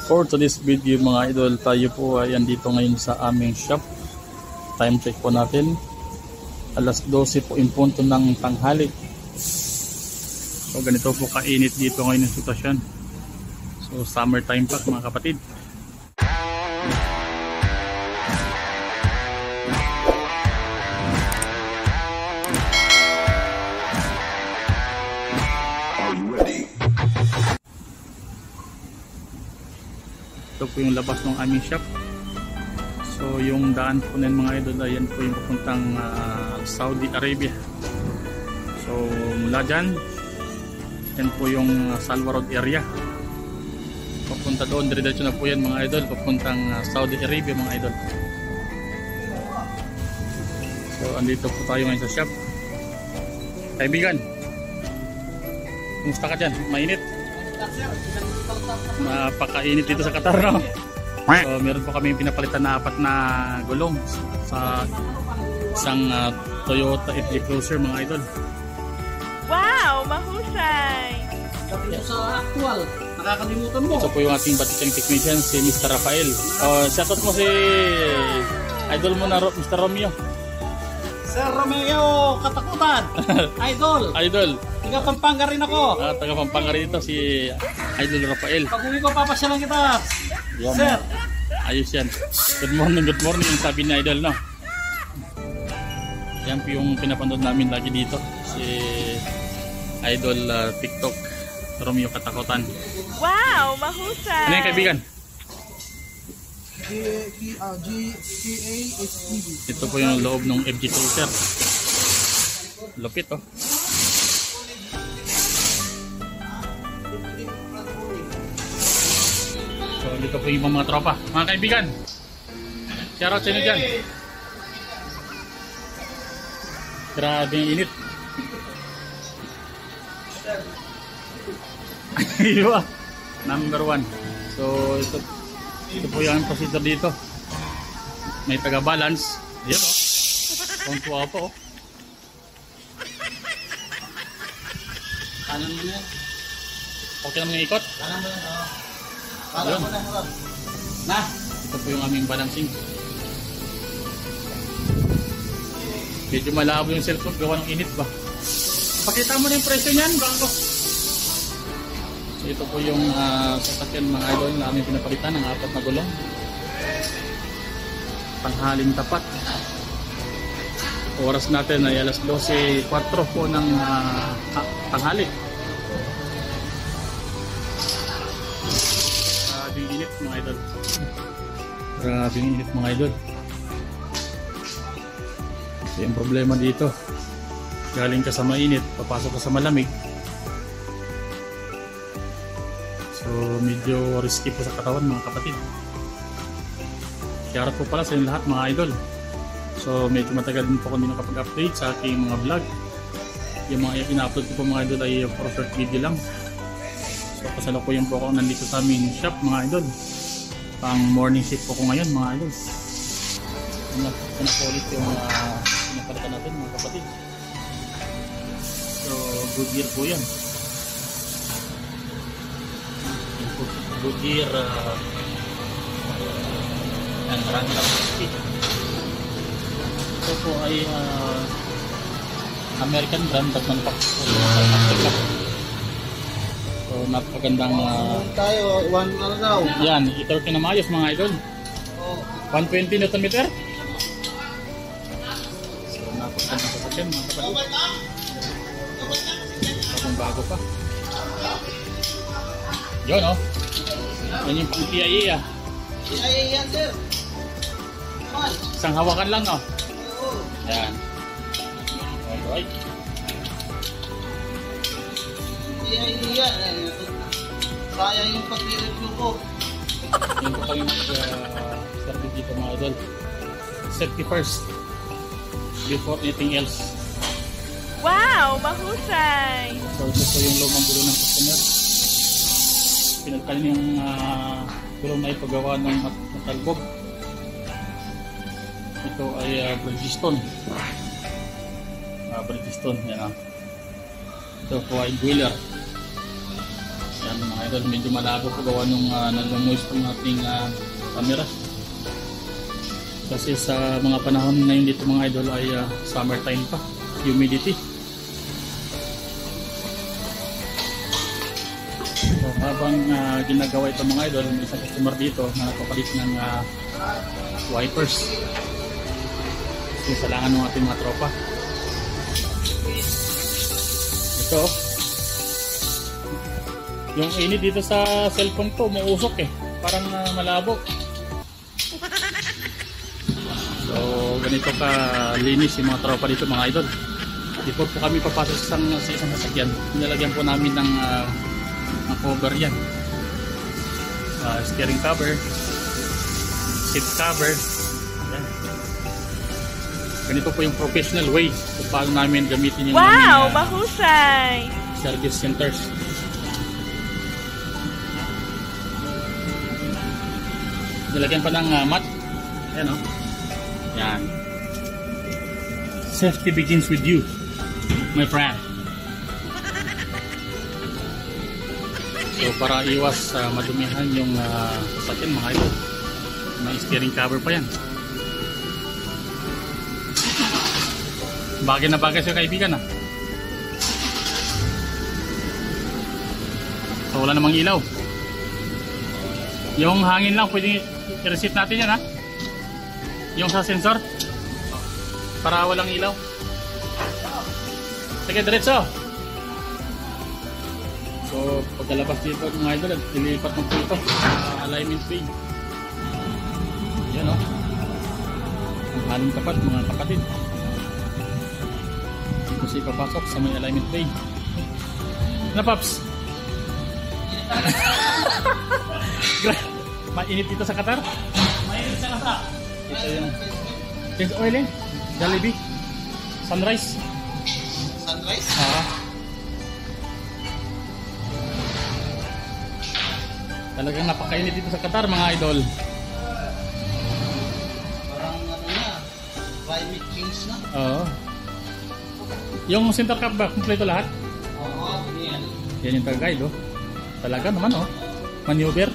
For today's video mga idol, tayo po ay andito ngayon sa aming shop. Time check po natin, alas 12 po in punto ng tanghali. So ganito po kainit dito ngayon yung sitwasyon. So summer time pa mga kapatid. Ito po yung labas ng aming shop. So yung daan po ng mga idol, ayan po yung papuntang Saudi Arabia. So mula dyan, yan po yung Salwa Road area. Papunta doon, diretso na po yan mga idol, papuntang Saudi Arabia mga idol. So andito po tayo ngayon sa shop. Kaibigan, kumusta ka dyan? Mainit? Napakainit dito sa Qatar, no? So meron po kami pinapalitan na 4 na gulong sa isang Toyota FJ Cruiser mga idol. Wow! Mahusay! Sa actual, nakakalimutan mo. Ito po yung ating batikang technician, si Mr. Rafael. Shoutout mo si idol mo na Mr. Romeo. Sir Romeo Katakutan. Idol. Idol. Tiga Pampanga rin ako. Taga Pampanga rin ito, si Idol Rafael. Pag uwi ko, papasyalan kita. Yan, Sir. Ayos yan. Good morning yung sabi ni Idol, no? Yan po yung pinapanood namin lagi dito, si Idol TikTok Romeo Katakutan. Wow! Mahusay! Ano yung kaibigan? GPA-HPV. Ito po yung loob ng FJ Cruiser. Lupit, oh. So dito po yung mga tropa. Mga kaibigan, shoutout sa inyo dyan. Grabe yung init. Iba, number 1. So ito po yung procedure dito. May taga-balance. Ayan, oh. Kung po, oh. Kanan mo yan. Okay naman yung ikot. Kanan mo yan, oh. Kanan mo na. Na. Ito po yung aming balancing. Medyo malabo yung cellphone, gawa ng init ba. Pakita mo na yung presyo niyan, bago. So ito po yung sasakyan mga idol na aming pinapalitan ng 4 na gulong. Tanghaling tapat. Oras natin ay alas 12:04 po ng tanghali. Grabing init mga idol. Grabing init mga idol. So yung problema dito, galing ka sa mainit, papasok ka sa malamig. So medyo risky po sa katawan mga kapatid. Shoutout po pala sa inyo lahat mga idol. So medyo matagal din po kami nakapag-update sa aking mga vlog. Yung mga ina-upload ko po mga idol ay for short video lang. So kasalukuyan po ako nandito sa aming shop mga idol. Pang morning shift po ko ngayon mga idol. Pinapolit yung pinapalitan natin mga kapatid. So Goodyear po yan. Goodyear and run up speed. Ito po ay American brand at manufacturer. So napakagandang Tayo, 1 ano daw. yan, i-torque na maayos mga idol. 120 Nm. So napakagandang sasakyan mga kapatid. Bagong bago pa. Yun, oh. Yan yung pang TIA. Ay, yan, sir. Isang hawakan lang, oh. Yan. Alright. Iya. Sayang yung pag-review ko. Yan po kami mag-service dito mga idol. Safety first before anything else. Wow! Mahusay! So ito po yung lumang gulo ng customer. Pinagkalin yung gulong na ipagawa ng matalbog. Ito ay Bridgestone. Bridgestone, yan. Ito po ay Wheeler. Yan mga idol, medyo malabo po gawa nung nag-moist po yung ating camera. Kasi sa mga panahon ngayon dito mga idol ay summertime pa, humidity. So habang ginagawa ito mga idol, may isang customer dito na nagpapalit ng wipers. Salangan ng ating mga tropa. Ito, yung init dito sa cellphone ko, umuusok eh. Parang malabo. So, ganito ka linis yung mga tropa dito mga idol. Before po kami papasok sa isang sasakyan, nilalagyan po namin ng cover yan. Steering cover, seat cover. Yan. Ganito po yung professional way kung paano namin gamitin yung Wow! Mahusay! service centers. Nilagyan pa ng mat. Ayan o. Yan. Safety begins with you, my friend. So para iwas madumihan yung sasakyan mga idol, may steering cover pa yan. Bagay na bagay sa kaibigan So wala namang ilaw. Yung hangin lang pwede i-reset natin yan Yung sa sensor para walang ilaw. Sige, diretso. So pagkalabas dito mga idol, dilipat ng dito alignment bay. Yan ang halong tapat mga kapatid. Kasi papasok sa may alignment bay. Na Paps? Mainit dito sa Qatar? Mainit sa Qatar. Ito yung Change oil Jollibee Sunrise. Sunrise? Talagang napakainit dito sa Qatar mga idol. Parang climate change na. Oo. Yung center cap ba, kompleto lahat? Oo, yan. Yan yung taga-guide Talaga naman maneuver.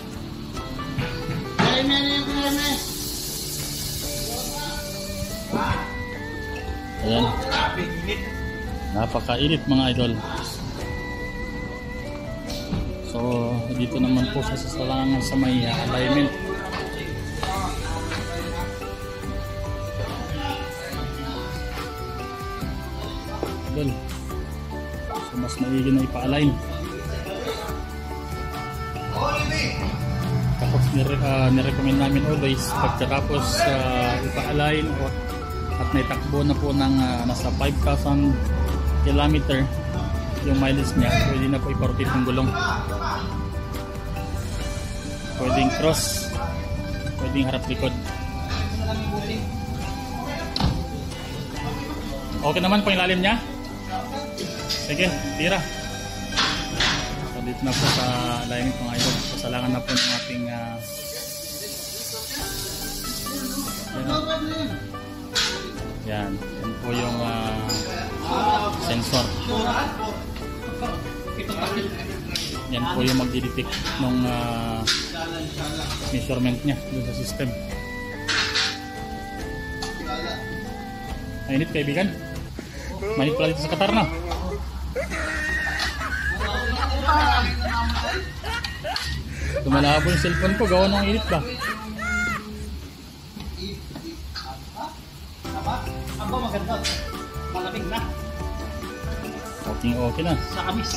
Ayan. Napakainit mga idol. So dito naman po sa sasalangan sa may alignment. Idol. So mas maigi na ipa-align. Tapos nirecommend namin always pagkatapos ipa-align at naitakbo na po ng nasa 5,000 kilometer yung mileage niya, pwede na po ipa-rotate ng gulong. Pwedeng cross, pwedeng harap likod. Okay naman po yung lalim niya? Sige, tira. So dito na po sa alignment mga idol. Sasalangan na po ng ating yan po yung sensor. Yan po yung magdidetect ng measurement niya dun sa system. Mainit kaibigan. Mainit pala dito sa Qatar na. Tumalabo yung cellphone ko, gawa ng init ba? Aba, maganda. Malamig na. Okay na. Sa kamis.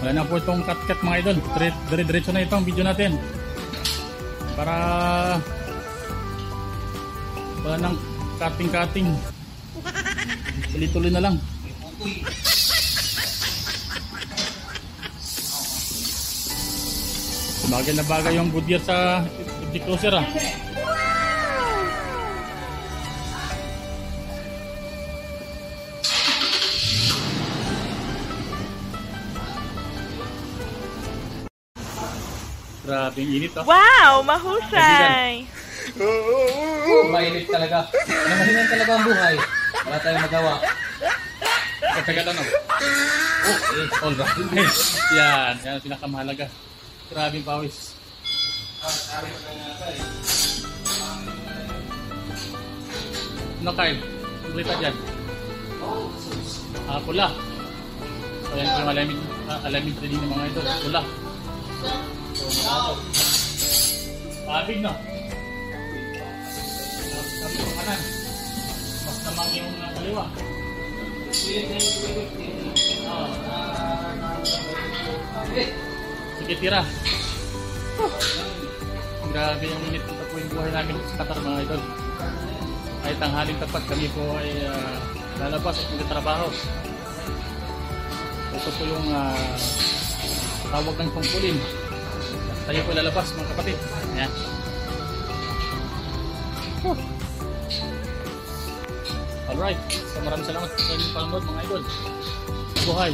Wala na po itong cut mga idol. Dire-diretso na itong video natin. Para wala nang cutting. Tuloy-tuloy na lang. Bagay na bagay yung Goodyear sa FD Cruiser Grabe yung init Wow! Mahusay! Mainit talaga. Namahingan talaga ang buhay. Wala tayong magawa. Tagalan ako. Okay, alright. Yan ang pinakamahalaga. Grabing pawis. Ano Kyle? Kulita dyan. Pula. So yan po yung alamid din ng mga ito. Pula. So, pabig no? Sabi ko kanan. Mas naman yung kaliwa. Sige, tira. Grabe yung init na po yung buhay namin sa Qatar mga idol. Kahit tanghaling tapat kami po ay lalabas at magtatrabaho. Ito po yung tawag ng tungkulin. Tayo po lalabas mga kapatid. Ayan. Alright. So maraming salamat sa inyong panonood mga idol. Buhay.